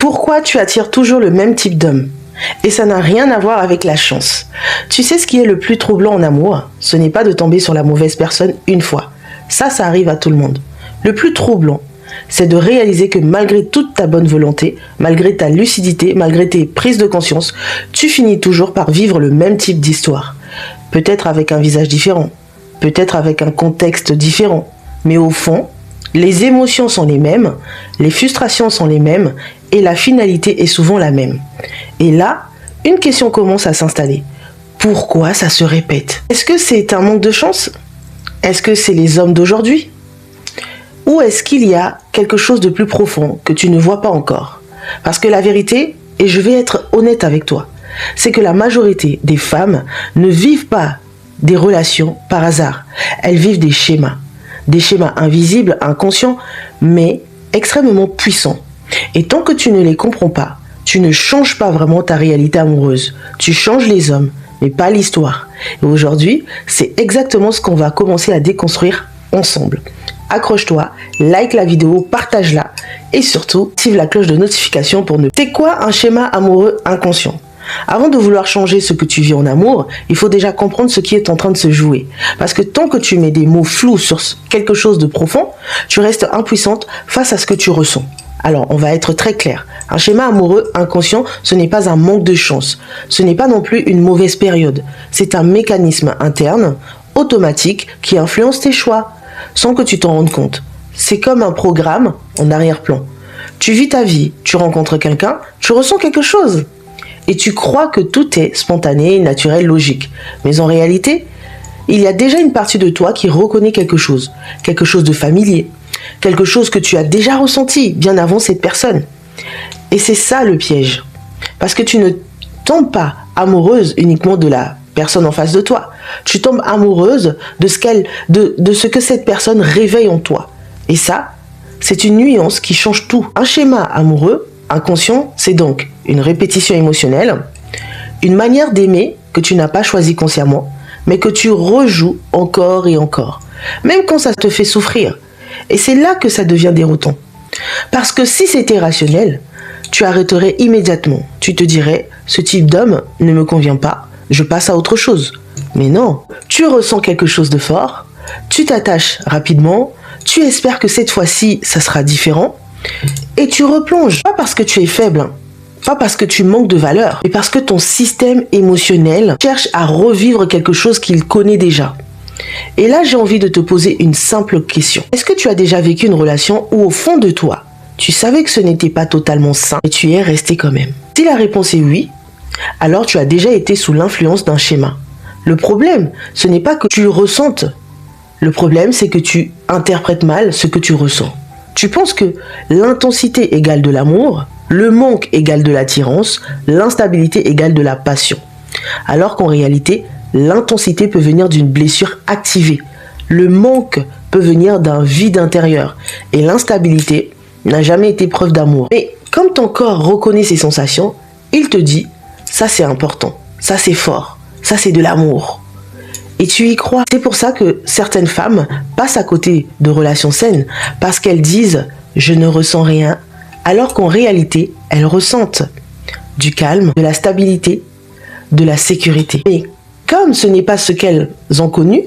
Pourquoi tu attires toujours le même type d'homme? Et ça n'a rien à voir avec la chance. Tu sais ce qui est le plus troublant en amour? Ce n'est pas de tomber sur la mauvaise personne une fois. Ça arrive à tout le monde. Le plus troublant, c'est de réaliser que malgré toute ta bonne volonté, malgré ta lucidité, malgré tes prises de conscience, tu finis toujours par vivre le même type d'histoire. Peut-être avec un visage différent, peut-être avec un contexte différent. Mais au fond, les émotions sont les mêmes, les frustrations sont les mêmes et la finalité est souvent la même. Et là, une question commence à s'installer. Pourquoi ça se répète? Est-ce que c'est un manque de chance? Est-ce que c'est les hommes d'aujourd'hui? Ou est-ce qu'il y a quelque chose de plus profond que tu ne vois pas encore? Parce que la vérité, et je vais être honnête avec toi, c'est que la majorité des femmes ne vivent pas des relations par hasard. Elles vivent des schémas invisibles, inconscients, mais extrêmement puissants. Et tant que tu ne les comprends pas, tu ne changes pas vraiment ta réalité amoureuse. Tu changes les hommes, mais pas l'histoire. Et aujourd'hui, c'est exactement ce qu'on va commencer à déconstruire ensemble. Accroche-toi, like la vidéo, partage-la et surtout, active la cloche de notification pour ne... C'est quoi un schéma amoureux inconscient? Avant de vouloir changer ce que tu vis en amour, il faut déjà comprendre ce qui est en train de se jouer. Parce que tant que tu mets des mots flous sur quelque chose de profond, tu restes impuissante face à ce que tu ressens. Alors, on va être très clair. Un schéma amoureux inconscient, ce n'est pas un manque de chance. Ce n'est pas non plus une mauvaise période. C'est un mécanisme interne, automatique, qui influence tes choix, sans que tu t'en rendes compte. C'est comme un programme en arrière-plan. Tu vis ta vie, tu rencontres quelqu'un, tu ressens quelque chose. Et tu crois que tout est spontané, naturel, logique. Mais en réalité, il y a déjà une partie de toi qui reconnaît quelque chose de familier, quelque chose que tu as déjà ressenti bien avant cette personne. Et c'est ça le piège. Parce que tu ne tombes pas amoureuse uniquement de la personne en face de toi. Tu tombes amoureuse de ce que cette personne réveille en toi. Et ça, c'est une nuance qui change tout. Un schéma amoureux inconscient, c'est donc une répétition émotionnelle, une manière d'aimer que tu n'as pas choisi consciemment, mais que tu rejoues encore et encore, même quand ça te fait souffrir. Et c'est là que ça devient déroutant. Parce que si c'était rationnel, tu arrêterais immédiatement. Tu te dirais, ce type d'homme ne me convient pas, je passe à autre chose. Mais non, tu ressens quelque chose de fort, tu t'attaches rapidement, tu espères que cette fois-ci, ça sera différent, et tu replonges. Pas parce que tu es faible, hein. Pas parce que tu manques de valeur, mais parce que ton système émotionnel cherche à revivre quelque chose qu'il connaît déjà. Et là, j'ai envie de te poser une simple question. Est-ce que tu as déjà vécu une relation où au fond de toi, tu savais que ce n'était pas totalement sain et tu y es resté quand même? Si la réponse est oui, alors tu as déjà été sous l'influence d'un schéma. Le problème, ce n'est pas que tu le ressentes. Le problème, c'est que tu interprètes mal ce que tu ressens. Tu penses que l'intensité égale de l'amour, le manque égale de l'attirance, l'instabilité égale de la passion. Alors qu'en réalité, l'intensité peut venir d'une blessure activée. Le manque peut venir d'un vide intérieur. Et l'instabilité n'a jamais été preuve d'amour. Mais comme ton corps reconnaît ces sensations, il te dit, ça c'est important, ça c'est fort, ça c'est de l'amour. Et tu y crois. C'est pour ça que certaines femmes passent à côté de relations saines, parce qu'elles disent « je ne ressens rien », alors qu'en réalité, elles ressentent du calme, de la stabilité, de la sécurité. Mais comme ce n'est pas ce qu'elles ont connu,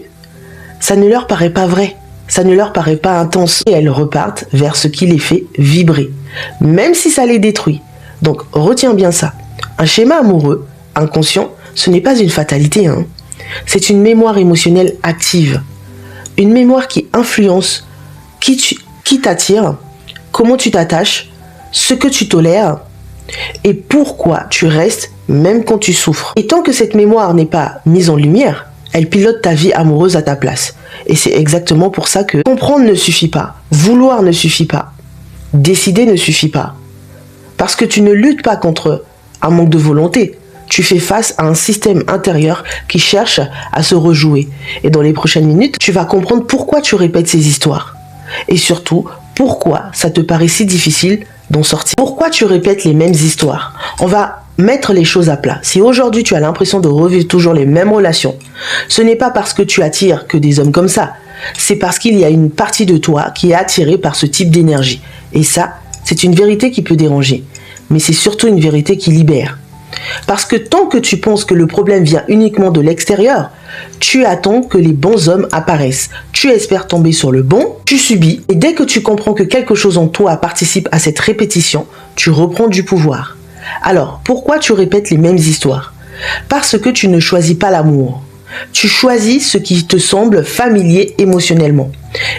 ça ne leur paraît pas vrai, ça ne leur paraît pas intense. Et elles repartent vers ce qui les fait vibrer, même si ça les détruit. Donc retiens bien ça. Un schéma amoureux, inconscient, ce n'est pas une fatalité, hein. C'est une mémoire émotionnelle active. Une mémoire qui influence qui t'attire, comment tu t'attaches, ce que tu tolères et pourquoi tu restes même quand tu souffres. Et tant que cette mémoire n'est pas mise en lumière, elle pilote ta vie amoureuse à ta place. Et c'est exactement pour ça que comprendre ne suffit pas, vouloir ne suffit pas, décider ne suffit pas. Parce que tu ne luttes pas contre un manque de volonté. Tu fais face à un système intérieur qui cherche à se rejouer. Et dans les prochaines minutes, tu vas comprendre pourquoi tu répètes ces histoires. Et surtout, pourquoi ça te paraît si difficile d'en sortir. Pourquoi tu répètes les mêmes histoires? On va mettre les choses à plat. Si aujourd'hui tu as l'impression de revivre toujours les mêmes relations, ce n'est pas parce que tu attires que des hommes comme ça. C'est parce qu'il y a une partie de toi qui est attirée par ce type d'énergie. Et ça, c'est une vérité qui peut déranger. mais c'est surtout une vérité qui libère. Parce que tant que tu penses que le problème vient uniquement de l'extérieur, tu attends que les bons hommes apparaissent. Tu espères tomber sur le bon, tu subis, et dès que tu comprends que quelque chose en toi participe à cette répétition, tu reprends du pouvoir. Alors, pourquoi tu répètes les mêmes histoires? Parce que tu ne choisis pas l'amour. Tu choisis ce qui te semble familier émotionnellement.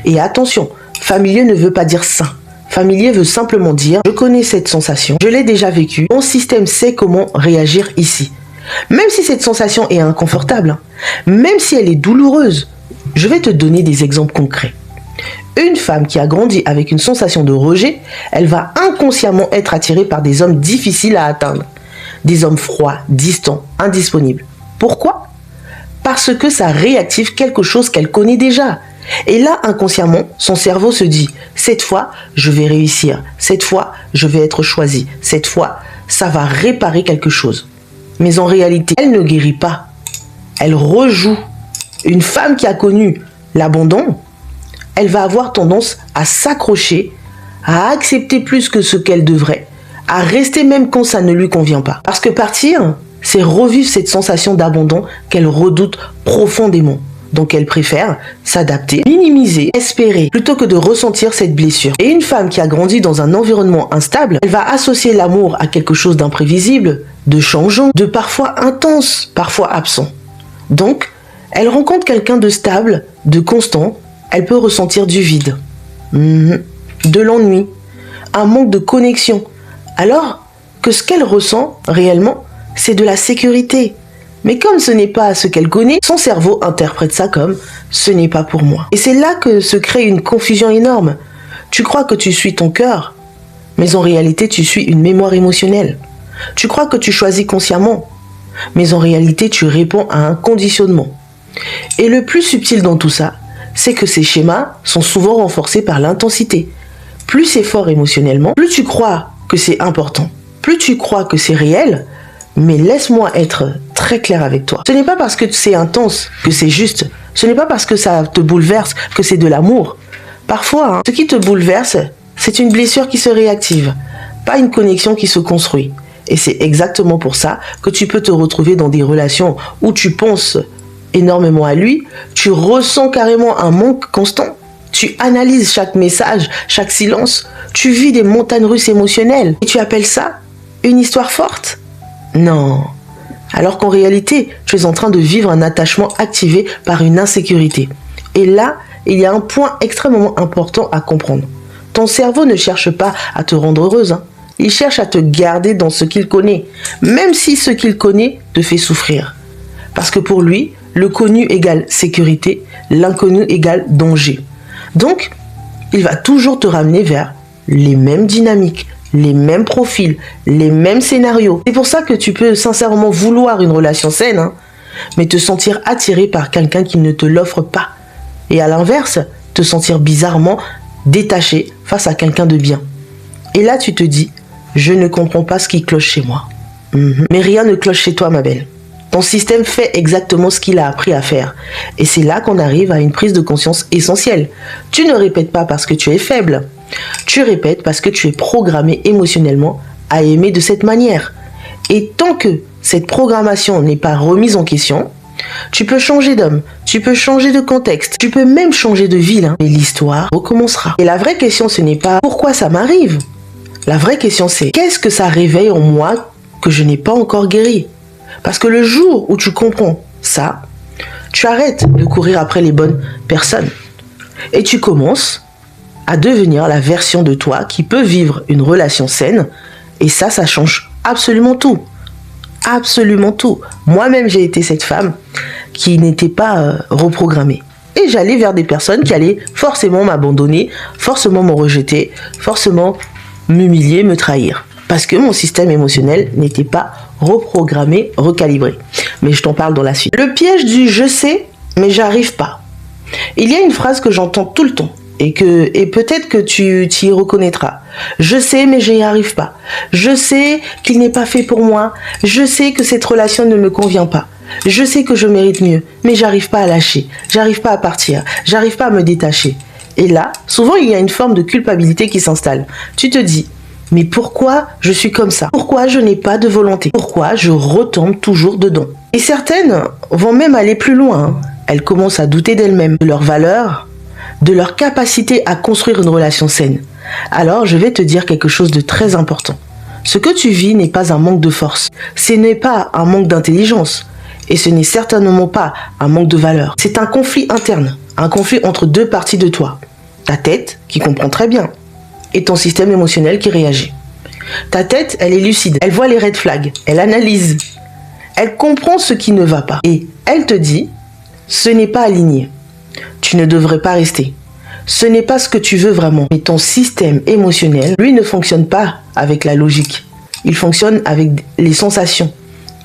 Et attention, familier ne veut pas dire sain. Familier veut simplement dire « je connais cette sensation, je l'ai déjà vécue, mon système sait comment réagir ici ». Même si cette sensation est inconfortable, même si elle est douloureuse, je vais te donner des exemples concrets. Une femme qui a grandi avec une sensation de rejet, elle va inconsciemment être attirée par des hommes difficiles à atteindre. Des hommes froids, distants, indisponibles. Pourquoi? Parce que ça réactive quelque chose qu'elle connaît déjà. Et là, inconsciemment, son cerveau se dit « cette fois, je vais réussir. Cette fois, je vais être choisie. Cette fois, ça va réparer quelque chose. » Mais en réalité, elle ne guérit pas. Elle rejoue. Une femme qui a connu l'abandon, elle va avoir tendance à s'accrocher, à accepter plus que ce qu'elle devrait, à rester même quand ça ne lui convient pas. Parce que partir, c'est revivre cette sensation d'abandon qu'elle redoute profondément. Donc elle préfère s'adapter, minimiser, espérer, plutôt que de ressentir cette blessure. Et une femme qui a grandi dans un environnement instable, elle va associer l'amour à quelque chose d'imprévisible, de changeant, de parfois intense, parfois absent. Donc, elle rencontre quelqu'un de stable, de constant, elle peut ressentir du vide, de l'ennui, un manque de connexion, alors que ce qu'elle ressent réellement, c'est de la sécurité. Mais comme ce n'est pas ce qu'elle connaît, son cerveau interprète ça comme « ce n'est pas pour moi ». Et c'est là que se crée une confusion énorme. Tu crois que tu suis ton cœur, mais en réalité tu suis une mémoire émotionnelle. Tu crois que tu choisis consciemment, mais en réalité tu réponds à un conditionnement. Et le plus subtil dans tout ça, c'est que ces schémas sont souvent renforcés par l'intensité. Plus c'est fort émotionnellement, plus tu crois que c'est important, plus tu crois que c'est réel. Mais laisse-moi être très clair avec toi. Ce n'est pas parce que c'est intense que c'est juste. Ce n'est pas parce que ça te bouleverse que c'est de l'amour. Parfois, ce qui te bouleverse, c'est une blessure qui se réactive, pas une connexion qui se construit. Et c'est exactement pour ça que tu peux te retrouver dans des relations où tu penses énormément à lui, tu ressens carrément un manque constant. Tu analyses chaque message, chaque silence, tu vis des montagnes russes émotionnelles. Et tu appelles ça une histoire forte? Non. Alors qu'en réalité, tu es en train de vivre un attachement activé par une insécurité. Et là, il y a un point extrêmement important à comprendre. Ton cerveau ne cherche pas à te rendre heureuse. Il cherche à te garder dans ce qu'il connaît, même si ce qu'il connaît te fait souffrir. Parce que pour lui, le connu égale sécurité, l'inconnu égale danger. Donc, il va toujours te ramener vers les mêmes dynamiques, les mêmes profils, les mêmes scénarios. C'est pour ça que tu peux sincèrement vouloir une relation saine, mais te sentir attiré par quelqu'un qui ne te l'offre pas. Et à l'inverse, te sentir bizarrement détaché face à quelqu'un de bien. Et là, tu te dis, je ne comprends pas ce qui cloche chez moi. Mais rien ne cloche chez toi, ma belle. Ton système fait exactement ce qu'il a appris à faire. Et c'est là qu'on arrive à une prise de conscience essentielle. Tu ne répètes pas parce que tu es faible. Tu répètes parce que tu es programmé émotionnellement à aimer de cette manière. Et tant que cette programmation n'est pas remise en question, tu peux changer d'homme, tu peux changer de contexte, tu peux même changer de ville, et l'histoire recommencera. Et la vraie question, ce n'est pas pourquoi ça m'arrive. La vraie question, c'est qu'est-ce que ça réveille en moi que je n'ai pas encore guéri? Parce que le jour où tu comprends ça, tu arrêtes de courir après les bonnes personnes. Et tu commences à devenir la version de toi qui peut vivre une relation saine. Et ça change absolument tout. Absolument tout. Moi-même, j'ai été cette femme qui n'était pas reprogrammée. Et j'allais vers des personnes qui allaient forcément m'abandonner, forcément me rejeter, forcément m'humilier, me trahir. Parce que mon système émotionnel n'était pas reprogrammé, recalibré. Mais je t'en parle dans la suite. Le piège du « je sais, mais j'arrive pas ». Il y a une phrase que j'entends tout le temps. Et peut-être que tu t'y reconnaîtras. Je sais, mais je n'y arrive pas. Je sais qu'il n'est pas fait pour moi. Je sais que cette relation ne me convient pas. Je sais que je mérite mieux, mais j'arrive pas à lâcher. J'arrive pas à partir. J'arrive pas à me détacher. Et là, souvent, il y a une forme de culpabilité qui s'installe. Tu te dis, Mais pourquoi je suis comme ça? Pourquoi je n'ai pas de volonté? Pourquoi je retombe toujours dedans? Et certaines vont même aller plus loin. Hein. Elles commencent à douter d'elles-mêmes, de leur valeur, de leur capacité à construire une relation saine. Alors, je vais te dire quelque chose de très important. Ce que tu vis n'est pas un manque de force. Ce n'est pas un manque d'intelligence. Et ce n'est certainement pas un manque de valeur. C'est un conflit interne. Un conflit entre deux parties de toi. Ta tête, qui comprend très bien, et ton système émotionnel qui réagit. Ta tête, elle est lucide. Elle voit les red flags. Elle analyse. Elle comprend ce qui ne va pas. Et elle te dit, ce n'est pas aligné. Tu ne devrais pas rester. Ce n'est pas ce que tu veux vraiment. Mais ton système émotionnel, lui, ne fonctionne pas avec la logique. Il fonctionne avec les sensations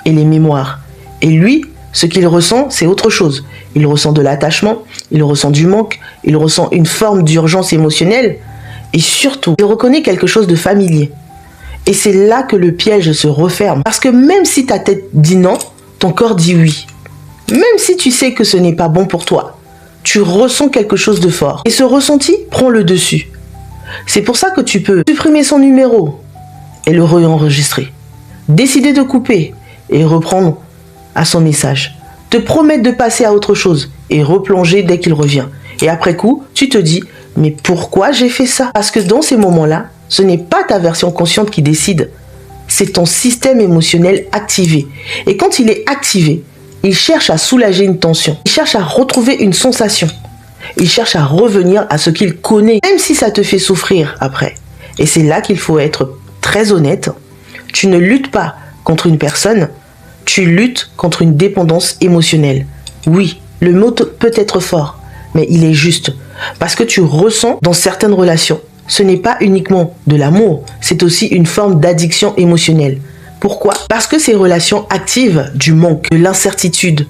et les mémoires. Et lui, ce qu'il ressent, c'est autre chose. Il ressent de l'attachement, il ressent du manque, il ressent une forme d'urgence émotionnelle. Et surtout, il reconnaît quelque chose de familier. Et c'est là que le piège se referme. Parce que même si ta tête dit non, ton corps dit oui. Même si tu sais que ce n'est pas bon pour toi, tu ressens quelque chose de fort. Et ce ressenti prend le dessus. C'est pour ça que tu peux supprimer son numéro et le réenregistrer. Décider de couper et reprendre à son message. Te promettre de passer à autre chose et replonger dès qu'il revient. Et après coup, tu te dis, mais pourquoi j'ai fait ça? Parce que dans ces moments-là, ce n'est pas ta version consciente qui décide. C'est ton système émotionnel activé. Et quand il est activé, il cherche à soulager une tension. Il cherche à retrouver une sensation. Il cherche à revenir à ce qu'il connaît, même si ça te fait souffrir après. Et c'est là qu'il faut être très honnête. Tu ne luttes pas contre une personne, tu luttes contre une dépendance émotionnelle. Oui, le mot peut être fort, mais il est juste. Parce que tu ressens dans certaines relations, ce n'est pas uniquement de l'amour, c'est aussi une forme d'addiction émotionnelle. Pourquoi? Parce que ces relations activent du manque, de l'incertitude,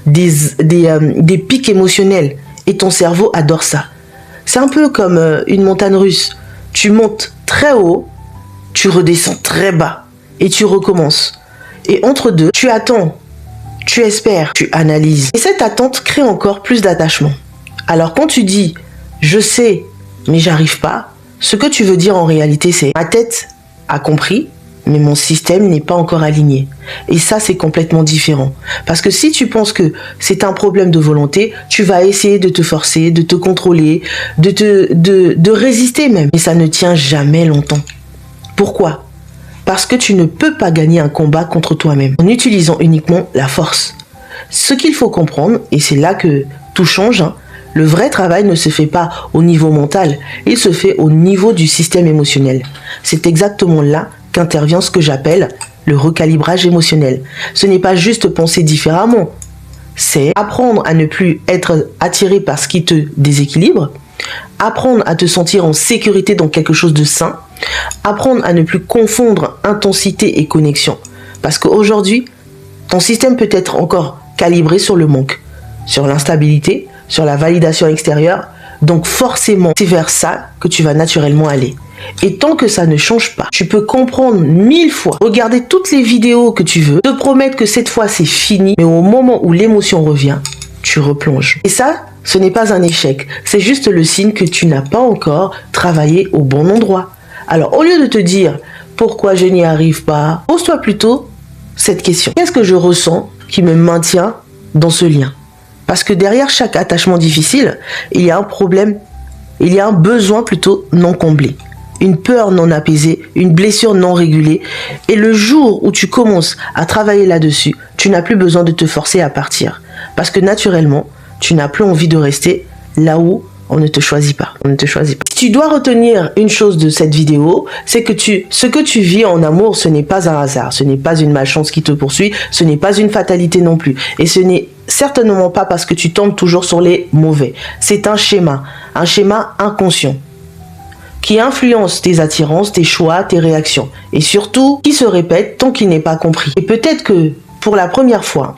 des pics émotionnels. Et ton cerveau adore ça. C'est un peu comme une montagne russe. Tu montes très haut, tu redescends très bas et tu recommences. Et entre deux, tu attends, tu espères, tu analyses. Et cette attente crée encore plus d'attachement. Alors quand tu dis « je sais, mais j'arrive pas », ce que tu veux dire en réalité c'est « ma tête a compris, mais mon système n'est pas encore aligné ». Et ça, c'est complètement différent. Parce que si tu penses que c'est un problème de volonté, tu vas essayer de te forcer, de te contrôler, de résister même. Et ça ne tient jamais longtemps. Pourquoi? Parce que tu ne peux pas gagner un combat contre toi-même en utilisant uniquement la force. Ce qu'il faut comprendre, et c'est là que tout change, le vrai travail ne se fait pas au niveau mental, il se fait au niveau du système émotionnel. C'est exactement là qu'intervient ce que j'appelle le recalibrage émotionnel. Ce n'est pas juste penser différemment, c'est apprendre à ne plus être attiré par ce qui te déséquilibre, apprendre à te sentir en sécurité dans quelque chose de sain, apprendre à ne plus confondre intensité et connexion. Parce qu'aujourd'hui, ton système peut être encore calibré sur le manque, sur l'instabilité, sur la validation extérieure. Donc forcément, c'est vers ça que tu vas naturellement aller. Et tant que ça ne change pas, tu peux comprendre 1000 fois, regarder toutes les vidéos que tu veux, te promettre que cette fois c'est fini, mais au moment où l'émotion revient, tu replonges. Et ça, ce n'est pas un échec, c'est juste le signe que tu n'as pas encore travaillé au bon endroit. Alors au lieu de te dire pourquoi je n'y arrive pas, pose-toi plutôt cette question. Qu'est-ce que je ressens qui me maintient dans ce lien? Parce que derrière chaque attachement difficile, il y a un problème, il y a un besoin plutôt non comblé. Une peur non apaisée, une blessure non régulée. Et le jour où tu commences à travailler là-dessus, tu n'as plus besoin de te forcer à partir. Parce que naturellement, tu n'as plus envie de rester là où on ne te choisit pas. On ne te choisit pas. Si tu dois retenir une chose de cette vidéo, c'est que ce que tu vis en amour, ce n'est pas un hasard. Ce n'est pas une malchance qui te poursuit. Ce n'est pas une fatalité non plus. Et ce n'est certainement pas parce que tu tombes toujours sur les mauvais. C'est un schéma inconscient qui influence tes attirances, tes choix, tes réactions. Et surtout, qui se répète tant qu'il n'est pas compris. Et peut-être que pour la première fois,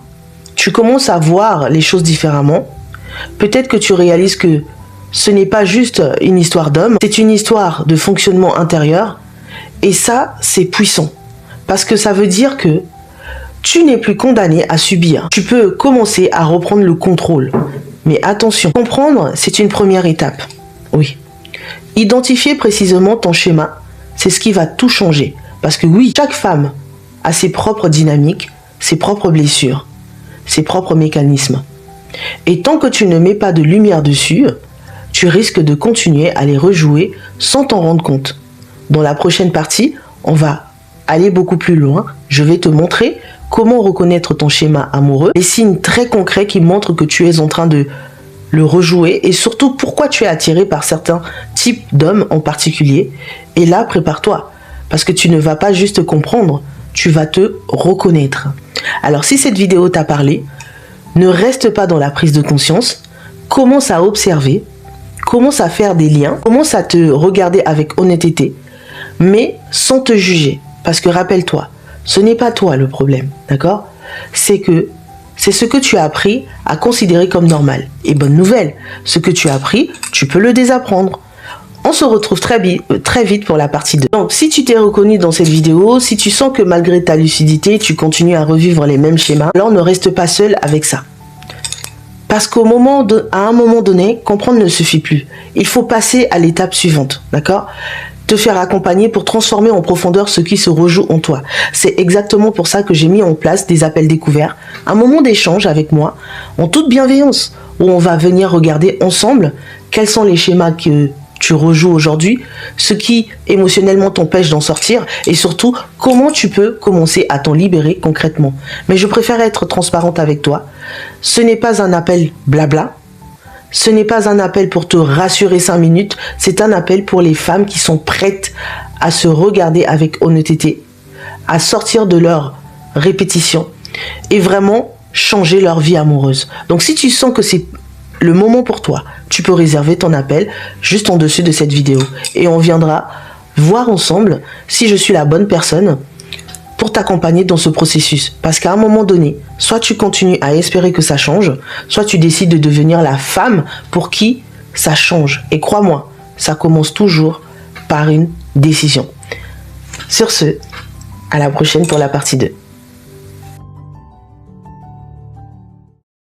tu commences à voir les choses différemment. Peut-être que tu réalises que ce n'est pas juste une histoire d'homme, c'est une histoire de fonctionnement intérieur. Et ça, c'est puissant. Parce que ça veut dire que tu n'es plus condamné à subir. Tu peux commencer à reprendre le contrôle. Mais attention, comprendre, c'est une première étape. Oui. Identifier précisément ton schéma, c'est ce qui va tout changer. Parce que oui, chaque femme a ses propres dynamiques, ses propres blessures, ses propres mécanismes. Et tant que tu ne mets pas de lumière dessus, tu risques de continuer à les rejouer sans t'en rendre compte. Dans la prochaine partie, on va aller beaucoup plus loin. Je vais te montrer comment reconnaître ton schéma amoureux, les signes très concrets qui montrent que tu es en train de le rejouer et surtout pourquoi tu es attiré par certains types d'hommes en particulier. Et là, prépare-toi parce que tu ne vas pas juste comprendre, tu vas te reconnaître. Alors si cette vidéo t'a parlé, ne reste pas dans la prise de conscience, commence à observer, commence à faire des liens, commence à te regarder avec honnêteté, mais sans te juger. Parce que rappelle-toi, ce n'est pas toi le problème, d'accord? C'est ce que tu as appris à considérer comme normal. Et bonne nouvelle, ce que tu as appris, tu peux le désapprendre. On se retrouve très vite pour la partie 2. Donc, si tu t'es reconnu dans cette vidéo, si tu sens que malgré ta lucidité, tu continues à revivre les mêmes schémas, alors ne reste pas seul avec ça. Parce qu'à un moment donné, comprendre ne suffit plus. Il faut passer à l'étape suivante, d'accord? Te faire accompagner pour transformer en profondeur ce qui se rejoue en toi. C'est exactement pour ça que j'ai mis en place des appels découverts, un moment d'échange avec moi, en toute bienveillance, où on va venir regarder ensemble quels sont les schémas que tu rejoues aujourd'hui, ce qui émotionnellement t'empêche d'en sortir et surtout comment tu peux commencer à t'en libérer concrètement. Mais je préfère être transparente avec toi. Ce n'est pas un appel blabla. Ce n'est pas un appel pour te rassurer 5 minutes, c'est un appel pour les femmes qui sont prêtes à se regarder avec honnêteté, à sortir de leur répétition et vraiment changer leur vie amoureuse. Donc si tu sens que c'est le moment pour toi, tu peux réserver ton appel juste en dessus de cette vidéo et on viendra voir ensemble si je suis la bonne personne pour t'accompagner dans ce processus. Parce qu'à un moment donné, soit tu continues à espérer que ça change, soit tu décides de devenir la femme pour qui ça change. Et crois-moi, ça commence toujours par une décision. Sur ce, à la prochaine pour la partie 2.